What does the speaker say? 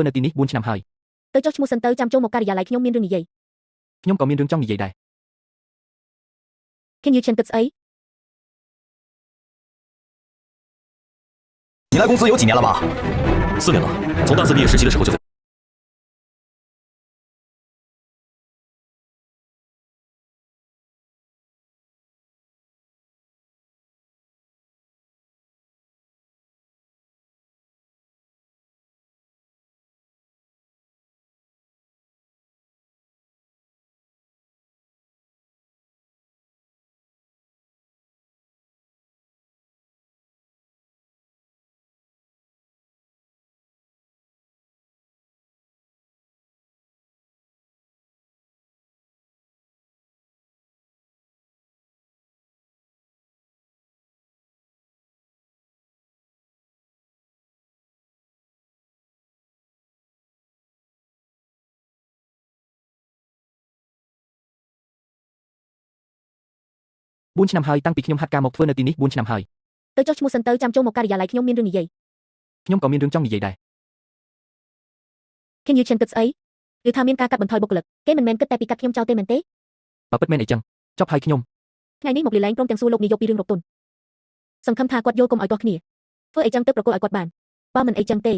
ធ្វើនៅទីនេះ4ឆ្នាំហើយទៅចុះឈ្មោះសិនទៅចាំចូលមកការិយាល័យខ្ញុំមានរឿងនិយាយខ្ញុំក៏មានរឿងចង់និយាយដែរ Can you ឈិនគិតស្អី你来公司有几年了吧4年了，从大四毕业实习的时候就在。4ឆ្នាំហើយតាំងពីខ្ញុំហាត់ការមកធ្វើនៅទីនេះ4ឆ្នាំហើយទៅចុះឈ្មោះសិនទៅចាំចូលមកការិយាល័យខ្ញុំមានរឿងនិយាយខ្ញុំក៏មានរឿងចង់និយាយដែរ Can you ឈិនគិតស្អីឬថាមានការកាត់បន្ថយបុគ្គលិកគេមិនមែនគិតតែពីកាត់ខ្ញុំចោលទេមែនទេបើពិតមែនអីចឹងចប់ហើយខ្ញុំថ្ងៃនេះមកលីឡែងព្រមទាំងសួរលោកនាយកពីរឿងរកទុនសង្ឃឹមថាគាត់យល់កុំឲ្យទាស់គ្នាធ្វើអីចឹងទៅប្រកល់ឲ្យគាត់បានបើមិនអីចឹងទេ